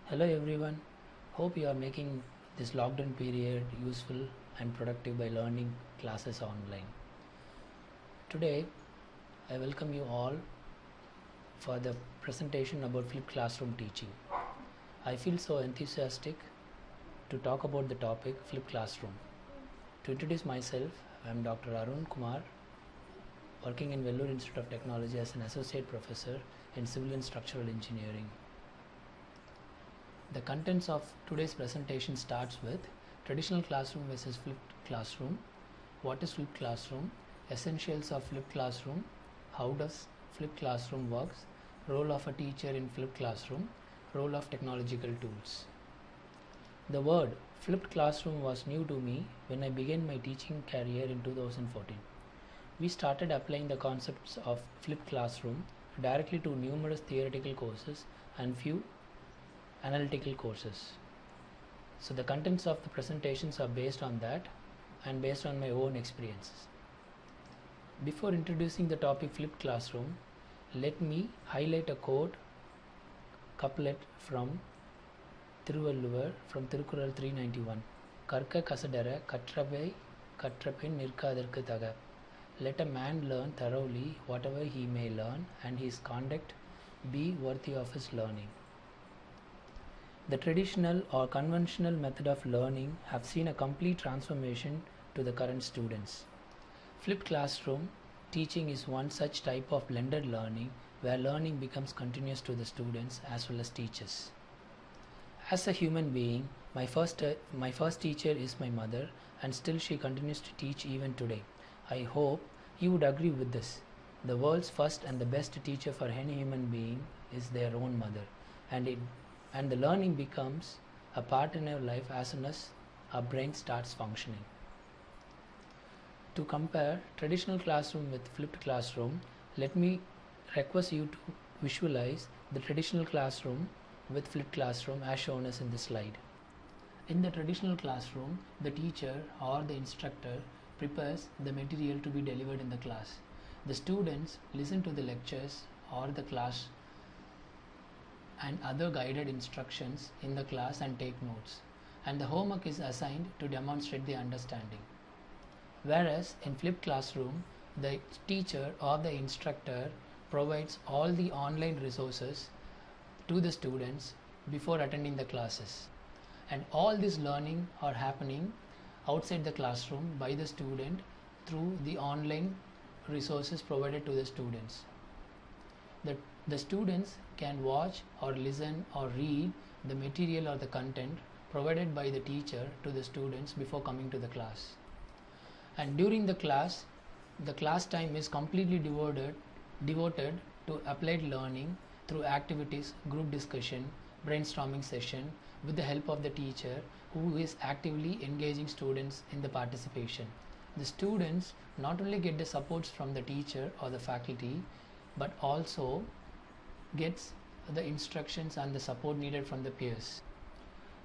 Hello everyone. Hope you are making this lockdown period useful and productive by learning classes online. Today, I welcome you all for the presentation about flipped classroom teaching. I feel so enthusiastic to talk about the topic flipped classroom. To introduce myself, I am Dr. Arun Kumar, working in Vellore Institute of Technology as an associate professor in civil and structural engineering. The contents of today's presentation starts with traditional classroom versus flipped classroom, what is flipped classroom, essentials of flipped classroom, how does flipped classroom works, role of a teacher in flipped classroom, role of technological tools. The word flipped classroom was new to me when I began my teaching career in 2014. We started applying the concepts of flipped classroom directly to numerous theoretical courses and few analytical courses. So the contents of the presentations are based on that and based on my own experiences. Before introducing the topic flipped classroom, let me highlight a quote couplet from Thiruvalluvar from Thirukkural 391. Karka kasadara katrabai katrapin nirkadarku taga. Let a man learn thoroughly whatever he may learn, and his conduct be worthy of his learning. The traditional or conventional method of learning have seen a complete transformation to the current students. Flipped classroom teaching is one such type of blended learning where learning becomes continuous to the students as well as teachers. As a human being, my first teacher is my mother, and still she continues to teach even today. I hope you would agree with this. The world's first and the best teacher for any human being is their own mother, and the learning becomes a part in our life as soon as our brain starts functioning. To compare traditional classroom with flipped classroom, let me request you to visualize the traditional classroom with flipped classroom as shown as in this slide. In the traditional classroom, the teacher or the instructor prepares the material to be delivered in the class. The students listen to the lectures or the class and other guided instructions in the class and take notes, and the homework is assigned to demonstrate the understanding. Whereas in flipped classroom, the teacher or the instructor provides all the online resources to the students before attending the classes, and all this learning are happening outside the classroom by the student through the online resources provided to the students. The students can watch or listen or read the material or the content provided by the teacher to the students before coming to the class. And during the class time is completely devoted to applied learning through activities, group discussion, brainstorming session with the help of the teacher who is actively engaging students in the participation. The students not only get the supports from the teacher or the faculty, but also gets the instructions and the support needed from the peers.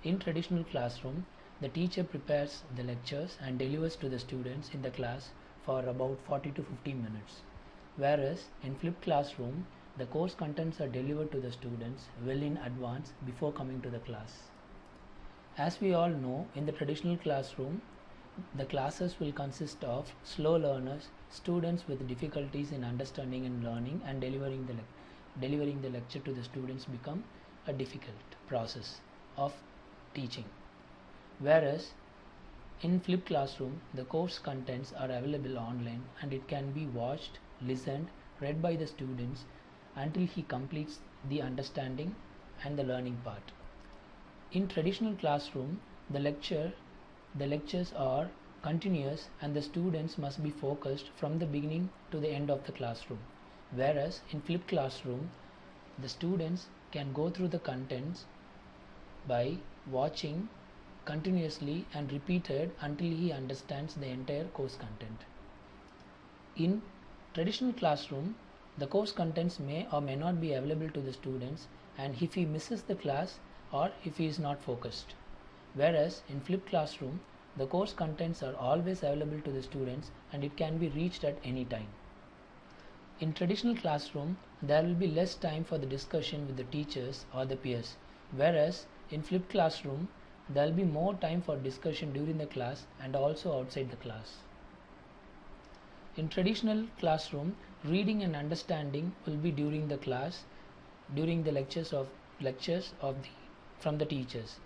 In traditional classroom, the teacher prepares the lectures and delivers to the students in the class for about 40 to 50 minutes. Whereas in flipped classroom, the course contents are delivered to the students well in advance before coming to the class. As we all know, in the traditional classroom, the classes will consist of slow learners, students with difficulties in understanding and learning, and delivering the lecture to the students become a difficult process of teaching. Whereas in flipped classroom, the course contents are available online and it can be watched, listened, read by the students until he completes the understanding and the learning part. In traditional classroom, the lectures are continuous and the students must be focused from the beginning to the end of the classroom. Whereas in flipped classroom, the students can go through the contents by watching continuously and repeated until he understands the entire course content. In traditional classroom, the course contents may or may not be available to the students, and if he misses the class or if he is not focused. Whereas in flipped classroom, the course contents are always available to the students and it can be reached at any time. In traditional classroom, there will be less time for the discussion with the teachers or the peers, Whereas in flipped classroom, there will be more time for discussion during the class and also outside the class. In traditional classroom, reading and understanding will be during the class, during the lectures from the teachers,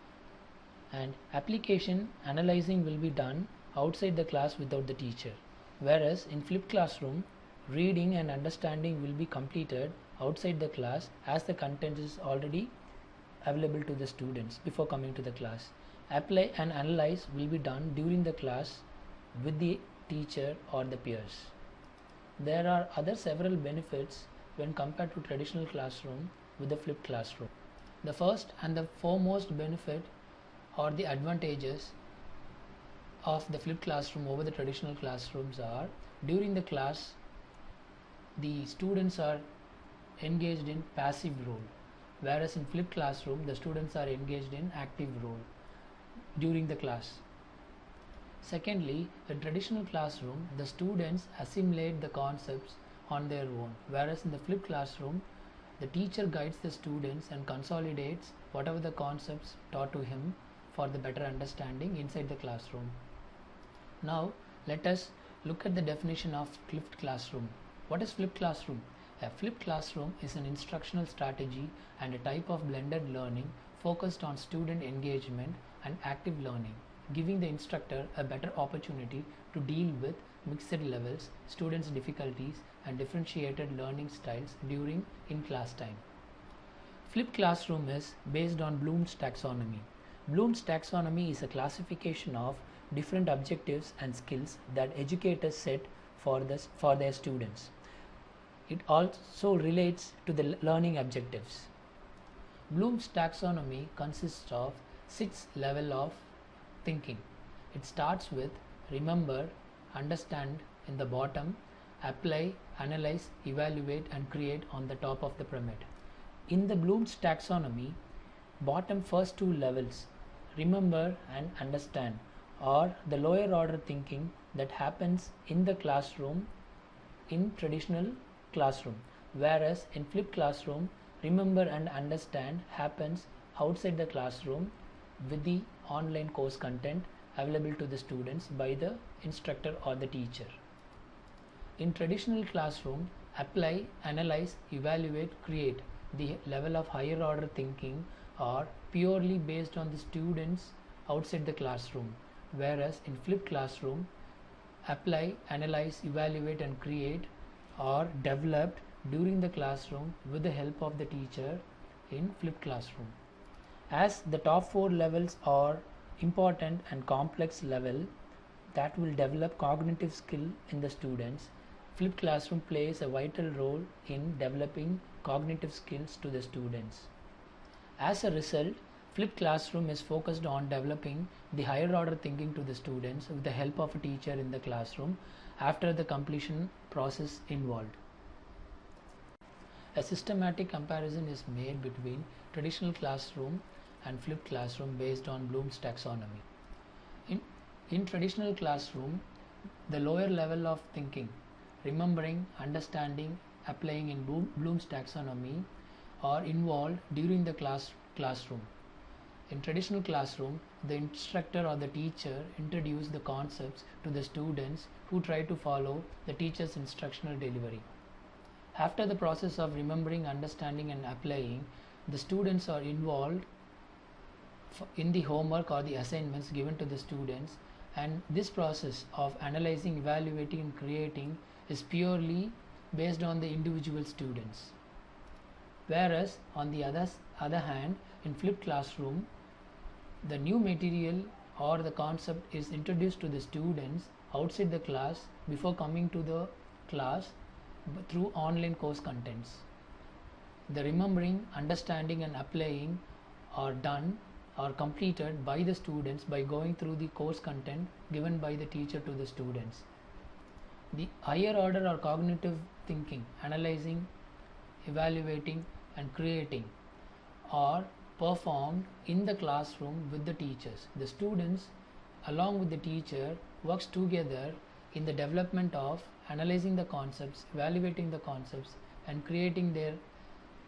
and application analyzing will be done outside the class without the teacher. Whereas in flipped classroom, reading and understanding will be completed outside the class as the content is already available to the students before coming to the class. Apply and analyze will be done during the class with the teacher or the peers. There are other several benefits when compared to traditional classroom with the flipped classroom. The first and the foremost benefit or the advantages of the flipped classroom over the traditional classrooms are, during the class the students are engaged in passive role, whereas in flipped classroom the students are engaged in active role during the class. Secondly, in traditional classroom the students assimilate the concepts on their own, whereas in the flipped classroom the teacher guides the students and consolidates whatever the concepts taught to him for the better understanding inside the classroom. Now let us look at the definition of flipped classroom. What is flipped classroom? A flipped classroom is an instructional strategy and a type of blended learning focused on student engagement and active learning, giving the instructor a better opportunity to deal with mixed levels, students' difficulties and differentiated learning styles during in-class time. Flipped classroom is based on Bloom's taxonomy. Bloom's taxonomy is a classification of different objectives and skills that educators set for their students. It also relates to the learning objectives. Bloom's taxonomy consists of 6 levels of thinking. It starts with remember, understand in the bottom, apply, analyze, evaluate and create on the top of the pyramid. In the Bloom's taxonomy, bottom first 2 levels, remember and understand, are the lower order thinking that happens in the classroom in traditional classroom, whereas in flipped classroom remember and understand happens outside the classroom with the online course content available to the students by the instructor or the teacher. In traditional classroom, apply, analyze, evaluate, create, the level of higher order thinking are purely based on the students outside the classroom, whereas in flipped classroom, apply, analyze, evaluate and create are developed during the classroom with the help of the teacher in flipped classroom. As the top 4 levels are important and complex level that will develop cognitive skill in the students, flipped classroom plays a vital role in developing cognitive skills to the students. As a result, flipped classroom is focused on developing the higher order thinking to the students with the help of a teacher in the classroom after the completion process involved. A systematic comparison is made between traditional classroom and flipped classroom based on Bloom's taxonomy. In traditional classroom, the lower level of thinking, remembering, understanding, applying in Bloom's taxonomy are involved during the classroom. In traditional classroom, the instructor or the teacher introduce the concepts to the students who try to follow the teacher's instructional delivery. After the process of remembering, understanding and applying, the students are involved in the homework or the assignments given to the students, and this process of analyzing, evaluating and creating is purely based on the individual students. Whereas on the other hand, in flipped classroom, the new material or the concept is introduced to the students outside the class before coming to the class through online course contents. The remembering, understanding and applying are completed by the students by going through the course content given by the teacher to the students. The higher order or cognitive thinking, analyzing, evaluating and creating are performed in the classroom with the teachers. The students along with the teacher works together in the development of analyzing the concepts, evaluating the concepts and creating their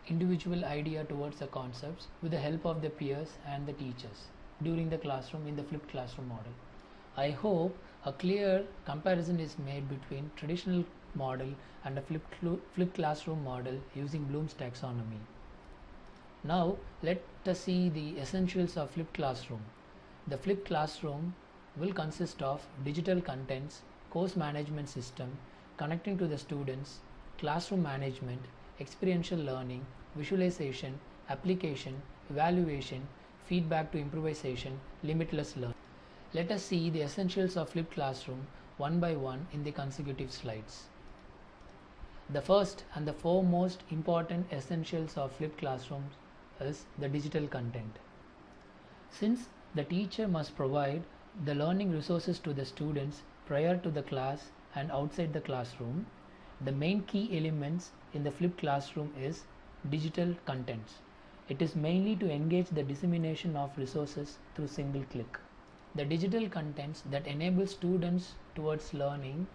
individual idea towards the concepts with the help of the peers and the teachers during the classroom in the flipped classroom model. I hope a clear comparison is made between traditional model and a flipped classroom model using Bloom's taxonomy. Now let us see the essentials of flipped classroom. The flipped classroom will consist of digital contents, course management system, connecting to the students, classroom management, experiential learning, visualization, application, evaluation, feedback to improvisation, limitless learning. Let us see the essentials of flipped classroom one by one in the consecutive slides. The first and the foremost important essentials of flipped classrooms is the digital content. Since the teacher must provide the learning resources to the students prior to the class and outside the classroom, the main key elements in the flipped classroom is digital contents. It is mainly to engage the dissemination of resources through single click. The digital contents that enable students towards learning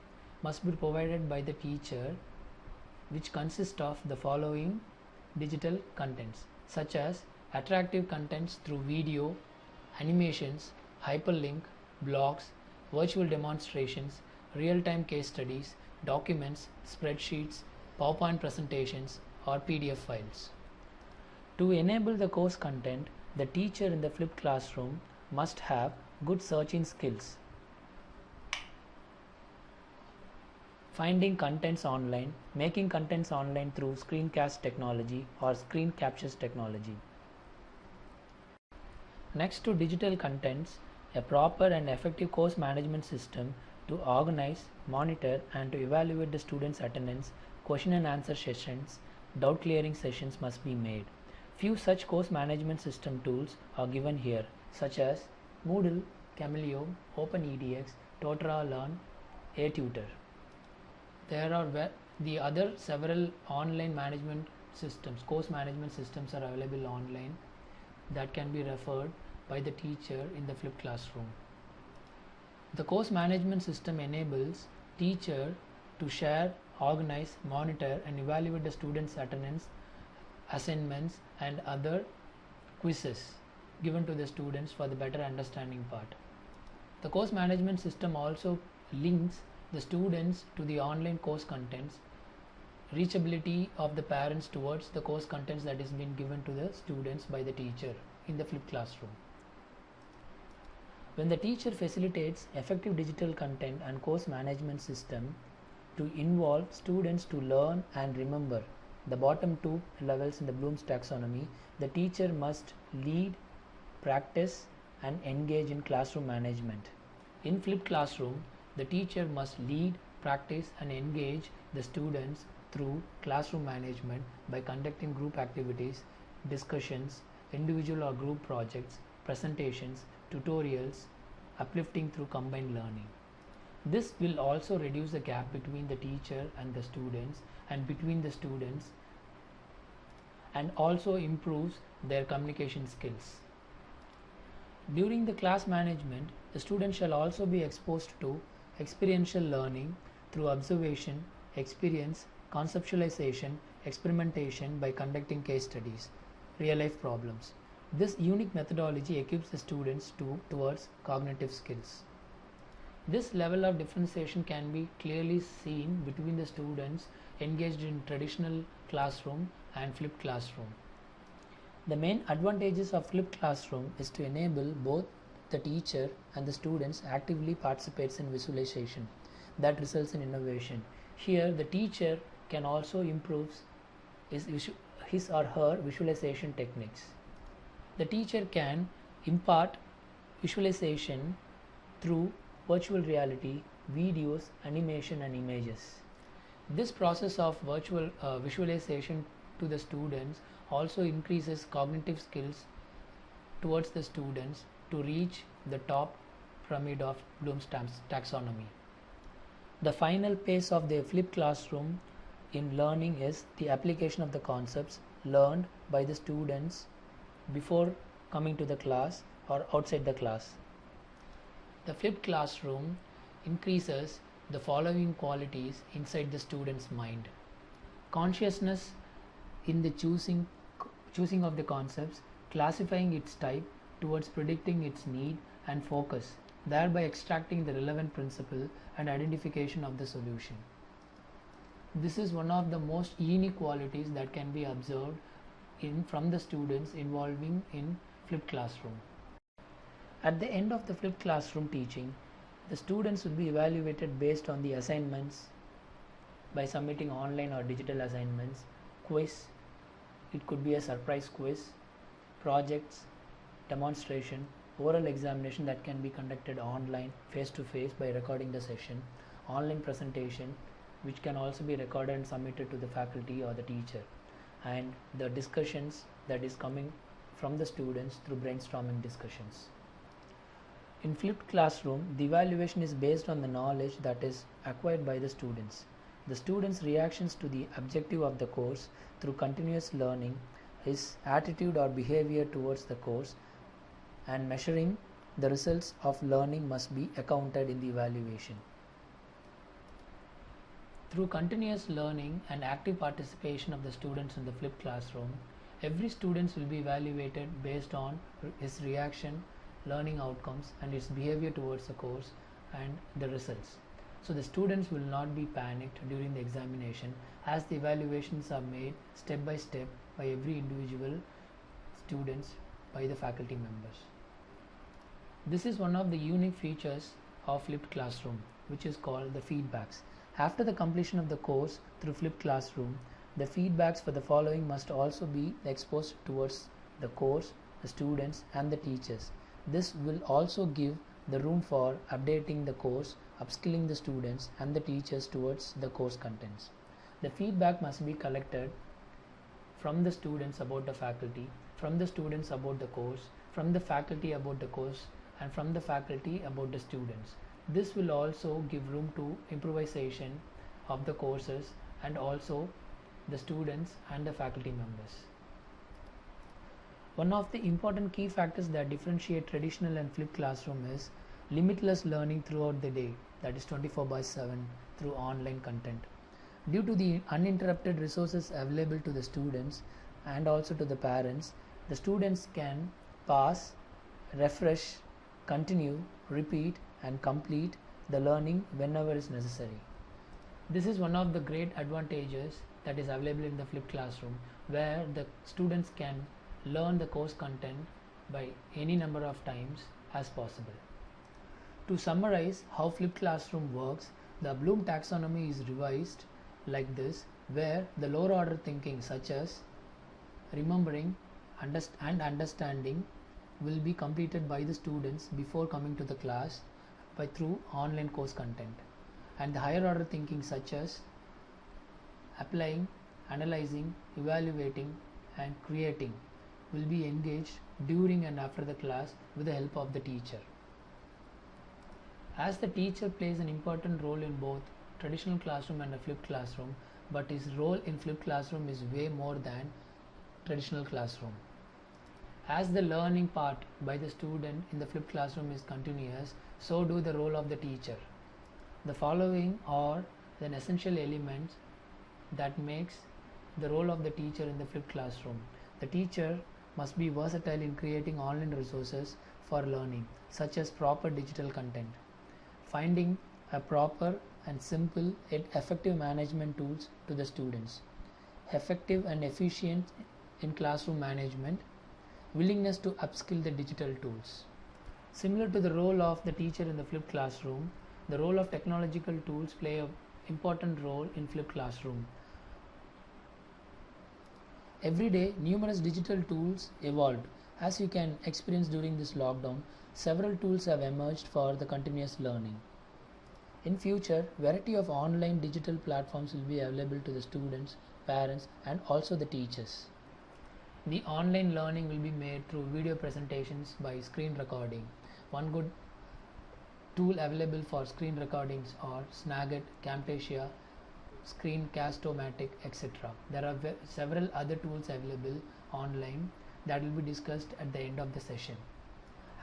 must be provided by the teacher, which consist of the following digital contents, such as attractive contents through video, animations, hyperlink, blogs, virtual demonstrations, real-time case studies, documents, spreadsheets, PowerPoint presentations, or PDF files. To enable the course content, the teacher in the flipped classroom must have good searching skills, finding contents online, making contents online through screencast technology or screen captures technology. Next to digital contents, a proper and effective course management system to organize, monitor and to evaluate the students' attendance, question and answer sessions, doubt clearing sessions must be made. Few such course management system tools are given here, such as Moodle, Camellio, OpenEDX, Totara Learn, ATutor. There are the other several online management systems, course management systems are available online that can be referred by the teacher in the flipped classroom. The course management system enables teacher to share, organize, monitor and evaluate the students' attendance, assignments and other quizzes given to the students for the better understanding part. The course management system also links the students to the online course contents, reachability of the parents towards the course contents that is being given to the students by the teacher in the flipped classroom. When the teacher facilitates effective digital content and course management system to involve students to learn and remember the bottom two levels in the Bloom's taxonomy, the teacher must lead, practice and engage in classroom management. In flipped classroom, the teacher must lead, practice and engage the students through classroom management by conducting group activities, discussions, individual or group projects, presentations, tutorials, uplifting through combined learning. This will also reduce the gap between the teacher and the students and between the students, and also improves their communication skills. During the class management, the students shall also be exposed to experiential learning through observation, experience, conceptualization, experimentation by conducting case studies, real-life problems. This unique methodology equips the students towards cognitive skills. This level of differentiation can be clearly seen between the students engaged in traditional classroom and flipped classroom. The main advantages of flipped classroom is to enable both the teacher and the students actively participates in visualization that results in innovation. Here the teacher can also improve his or her visualization techniques. The teacher can impart visualization through virtual reality, videos, animation and images. This process of virtual visualization to the students also increases cognitive skills towards the students to reach the top pyramid of Bloom's taxonomy. The final phase of the flipped classroom in learning is the application of the concepts learned by the students before coming to the class or outside the class. The flipped classroom increases the following qualities inside the student's mind. Consciousness in the choosing of the concepts, classifying its type towards predicting its need and focus, thereby extracting the relevant principle and identification of the solution. This is one of the most unique qualities that can be observed from the students involving in flipped classroom. At the end of the flipped classroom teaching, the students will be evaluated based on the assignments by submitting online or digital assignments, quiz, it could be a surprise quiz, projects, demonstration, oral examination that can be conducted online, face to face by recording the session, online presentation which can also be recorded and submitted to the faculty or the teacher, and the discussions that is coming from the students through brainstorming discussions. In flipped classroom, the evaluation is based on the knowledge that is acquired by the students. The students' reactions to the objective of the course through continuous learning, his attitude or behavior towards the course, and measuring the results of learning must be accounted in the evaluation. Through continuous learning and active participation of the students in the flipped classroom, every student will be evaluated based on his reaction, learning outcomes, and his behavior towards the course and the results. So the students will not be panicked during the examination, as the evaluations are made step by step by every individual students by the faculty members. This is one of the unique features of flipped classroom, which is called the feedbacks. After the completion of the course through flipped classroom, the feedbacks for the following must also be exposed towards the course, the students and the teachers. This will also give the room for updating the course, upskilling the students and the teachers towards the course contents. The feedback must be collected from the students about the faculty, from the students about the course, from the faculty about the course, and from the faculty about the students. This will also give room to improvisation of the courses and also the students and the faculty members. One of the important key factors that differentiate traditional and flipped classroom is limitless learning throughout the day, that is 24/7 through online content. Due to the uninterrupted resources available to the students and also to the parents, the students can pause, refresh, continue, repeat and complete the learning whenever is necessary. This is one of the great advantages that is available in the flipped classroom, where the students can learn the course content by any number of times as possible. To summarize how flipped classroom works, the Bloom taxonomy is revised like this, where the lower order thinking such as remembering and understanding will be completed by the students before coming to the class through online course content, and the higher order thinking such as applying, analyzing, evaluating and creating will be engaged during and after the class with the help of the teacher. As the teacher plays an important role in both traditional classroom and a flipped classroom, but his role in flipped classroom is way more than traditional classroom. As the learning part by the student in the flipped classroom is continuous, so do the role of the teacher. The following are the essential elements that makes the role of the teacher in the flipped classroom. The teacher must be versatile in creating online resources for learning, such as proper digital content, finding a proper and simple yet effective management tools to the students, effective and efficient in classroom management, willingness to upskill the digital tools. Similar to the role of the teacher in the flipped classroom, the role of technological tools play an important role in flipped classroom. Every day, numerous digital tools evolved. As you can experience during this lockdown, several tools have emerged for the continuous learning. In future, variety of online digital platforms will be available to the students, parents, and also the teachers. The online learning will be made through video presentations by screen recording. One good tool available for screen recordings are Snagit, Camtasia, Screencast-O-Matic, etc. There are several other tools available online that will be discussed at the end of the session.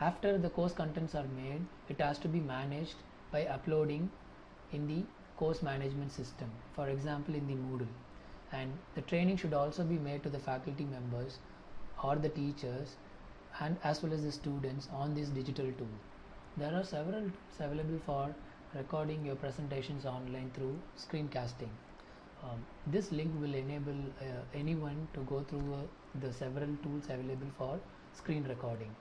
After the course contents are made, it has to be managed by uploading in the course management system, for example in the Moodle. and the training should also be made to the faculty members or the teachers and as well as the students on this digital tool. There are several tools available for recording your presentations online through screencasting. This link will enable anyone to go through the several tools available for screen recording.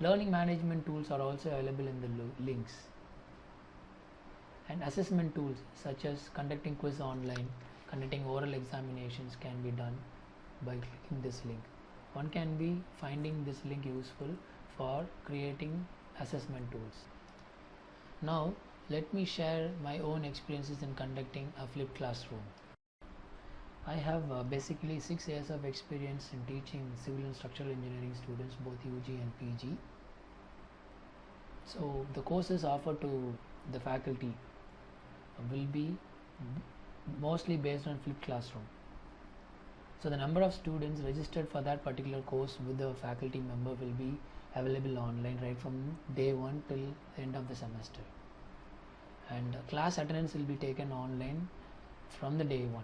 Learning management tools are also available in the links. And assessment tools such as conducting quiz online, conducting oral examinations can be done by clicking this link. One can be finding this link useful for creating assessment tools. Now let me share my own experiences in conducting a flipped classroom. I have basically 6 years of experience in teaching civil and structural engineering students, both UG and PG. So the courses offered to the faculty will be mostly based on flipped classroom. So the number of students registered for that particular course with the faculty member will be available online right from day 1 till the end of the semester. And class attendance will be taken online from the day 1.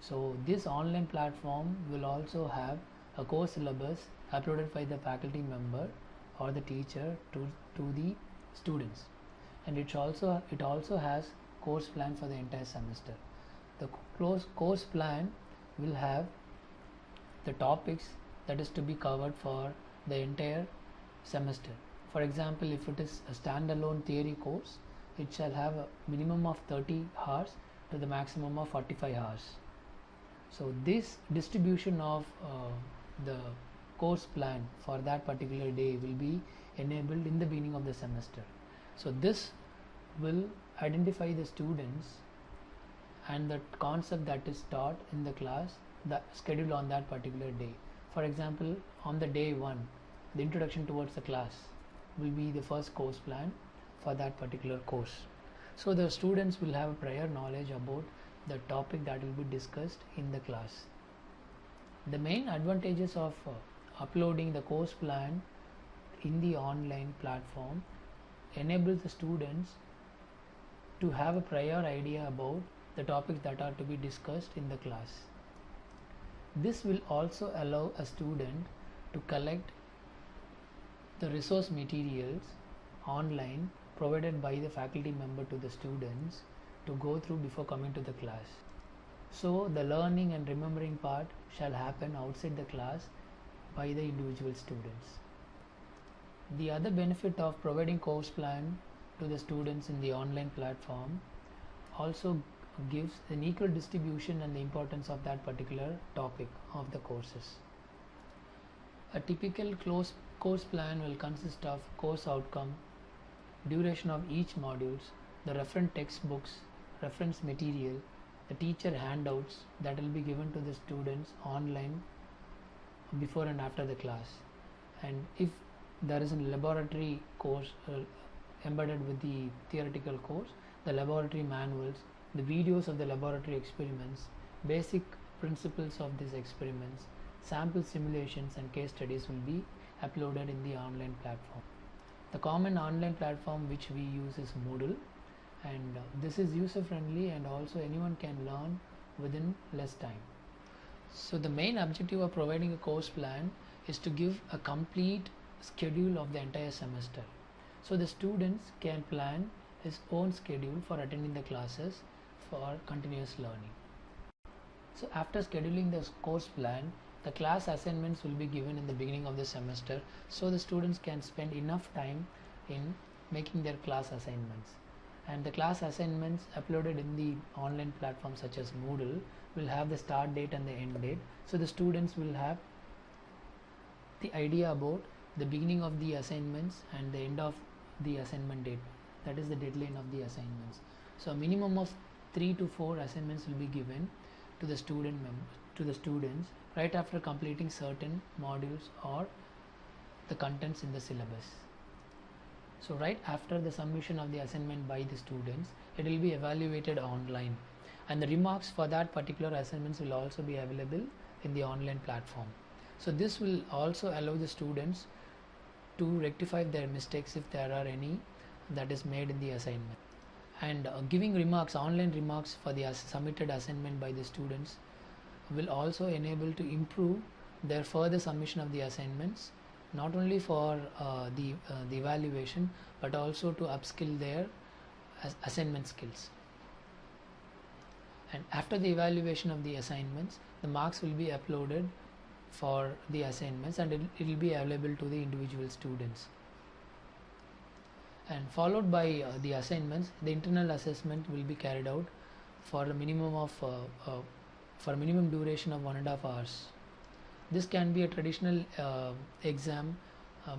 So this online platform will also have a course syllabus uploaded by the faculty member or the teacher to the students, and it also has course plan for the entire semester. The course plan will have the topics that is to be covered for the entire semester. For example, if it is a standalone theory course, it shall have a minimum of 30 hours to the maximum of 45 hours. So this distribution of the course plan for that particular day will be enabled in the beginning of the semester. So this will identify the students and the concept that is taught in the class, the schedule on that particular day. For example, on the day 1, the introduction towards the class will be the first course plan for that particular course. So the students will have prior knowledge about the topic that will be discussed in the class. The main advantages of uploading the course plan in the online platform enables the students to have a prior idea about the topics that are to be discussed in the class. This will also allow a student to collect the resource materials online provided by the faculty member to the students to go through before coming to the class. So the learning and remembering part shall happen outside the class by the individual students. The other benefit of providing course plan to the students in the online platform also gives an equal distribution and the importance of that particular topic of the courses. A typical course plan will consist of course outcome, duration of each modules, the reference textbooks, reference material, the teacher handouts that will be given to the students online before and after the class, and if there is a laboratory course embedded with the theoretical course, the laboratory manuals, the videos of the laboratory experiments, basic principles of these experiments, sample simulations and case studies will be uploaded in the online platform. The common online platform which we use is Moodle, and this is user friendly and also anyone can learn within less time. So the main objective of providing a course plan is to give a complete schedule of the entire semester. So the students can plan his own schedule for attending the classes for continuous learning. So after scheduling the course plan, the class assignments will be given in the beginning of the semester, so the students can spend enough time in making their class assignments. And the class assignments uploaded in the online platform such as Moodle will have the start date and the end date, so the students will have the idea about the beginning of the assignments and the end of the assignment date, that is the deadline of the assignments. So a minimum of 3 to 4 assignments will be given to the students right after completing certain modules or the contents in the syllabus. So right after the submission of the assignment by the students, it will be evaluated online, and the remarks for that particular assignments will also be available in the online platform. So this will also allow the students to rectify their mistakes if there are any that is made in the assignment. And giving remarks, online remarks for the submitted assignment by the students will also enable to improve their further submission of the assignments, not only for the evaluation but also to upskill their assignment skills. And after the evaluation of the assignments, the marks will be uploaded for the assignments, and it will be available to the individual students. And followed by the assignments, the internal assessment will be carried out for a minimum of for a minimum duration of 1.5 hours. This can be a traditional exam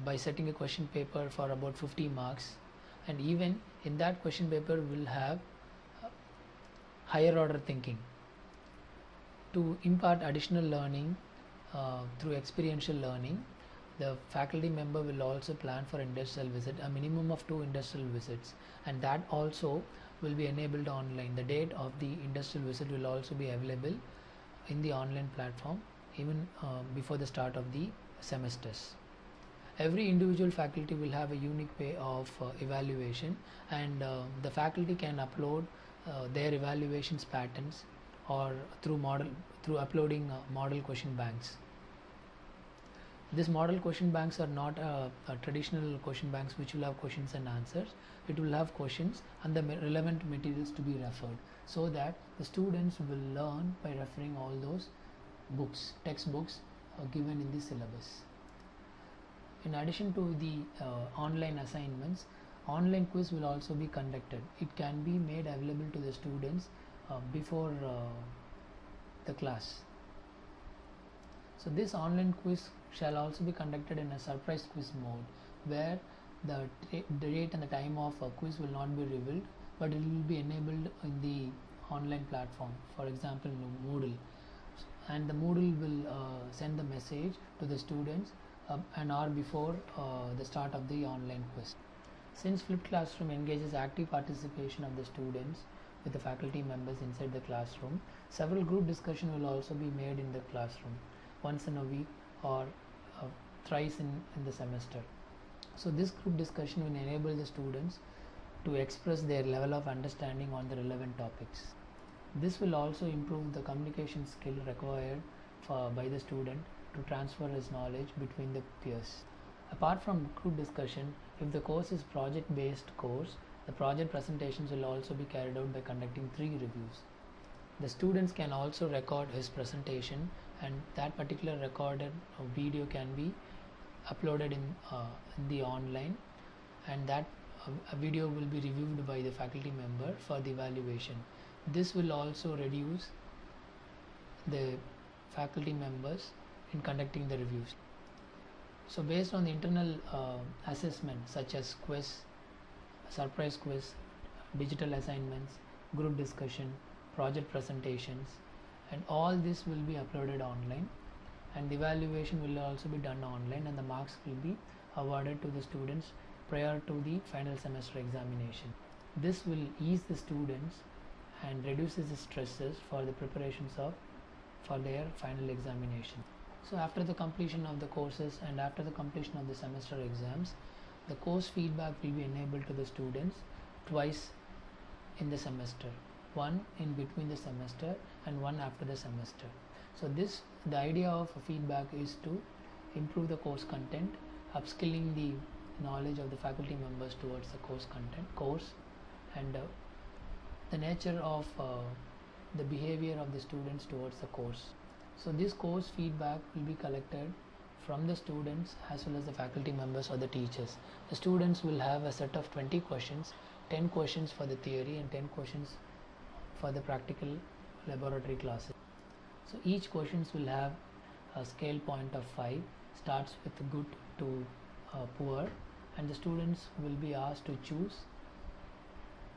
by setting a question paper for about 50 marks, and even in that question paper will have higher order thinking to impart additional learning through experiential learning. The faculty member will also plan for industrial visit, a minimum of 2 industrial visits, and that also will be enabled online. The date of the industrial visit will also be available in the online platform even before the start of the semesters. Every individual faculty will have a unique way of evaluation, and the faculty can upload their evaluations patterns or through uploading model question banks. These model question banks are not traditional question banks which will have questions and answers. It will have questions and the relevant materials to be referred, so that the students will learn by referring all those textbooks given in the syllabus. In addition to the online assignments, online quiz will also be conducted. It can be made available to the students before the class. So this online quiz shall also be conducted in a surprise quiz mode, where the date and the time of a quiz will not be revealed, but it will be enabled in the online platform, for example Moodle, and the Moodle will send the message to the students an hour before the start of the online quiz. Since flipped classroom engages active participation of the students with the faculty members inside the classroom, several group discussion will also be made in the classroom once in a week or thrice in the semester. So this group discussion will enable the students to express their level of understanding on the relevant topics. This will also improve the communication skill required by the student to transfer his knowledge between the peers. Apart from group discussion, if the course is project based course, the project presentations will also be carried out by conducting 3 reviews. The students can also record his presentation, and that particular recorded video can be uploaded in the online, and that video will be reviewed by the faculty member for the evaluation. This will also reduce the faculty members in conducting the reviews. So based on the internal assessment such as quiz, surprise quiz, digital assignments, group discussion, project presentations, and all this will be uploaded online, and the evaluation will also be done online, and the marks will be awarded to the students prior to the final semester examination. This will ease the students and reduces the stresses for the preparations for their final examination. So after the completion of the courses and after the completion of the semester exams, the course feedback will be enabled to the students twice in the semester, one in between the semester and one after the semester. So the idea of feedback is to improve the course content, upskilling the knowledge of the faculty members towards the course, and the nature of the behavior of the students towards the course. So this course feedback will be collected from the students as well as the faculty members or the teachers. The students will have a set of 20 questions, 10 questions for the theory and 10 questions for the practical laboratory classes. So each questions will have a scale point of 5, starts with good to poor, and the students will be asked to choose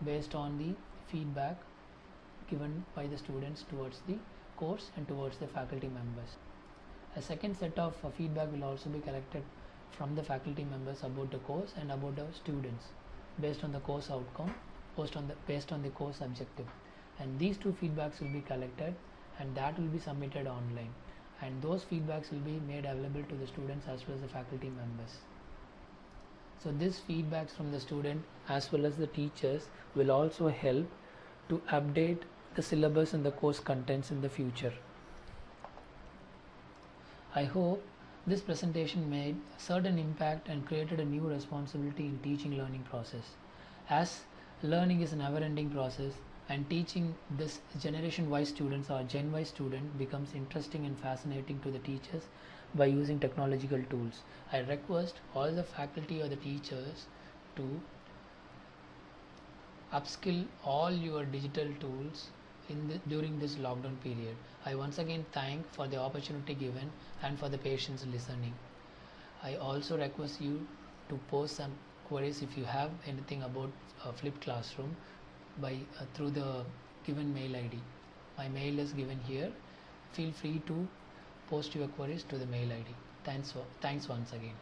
based on the feedback given by the students towards the course and towards the faculty members. A second set of feedback will also be collected from the faculty members about the course and about the students based on the course outcome, based on the course objective, and these 2 feedbacks will be collected and that will be submitted online, and those feedbacks will be made available to the students as well as the faculty members. So this feedbacks from the student as well as the teachers will also help to update the syllabus and the course contents in the future. I hope this presentation made a certain impact and created a new responsibility in teaching learning process. As learning is a never-ending process, and teaching this generation Y students or Gen Y student becomes interesting and fascinating to the teachers by using technological tools. I request all the faculty or the teachers to upskill all your digital tools during this lockdown period. I once again thank for the opportunity given and for the patience listening. I also request you to post some queries if you have anything about flipped classroom by through the given mail ID. My mail is given here. Feel free to post your queries to the mail ID. Thanks once again.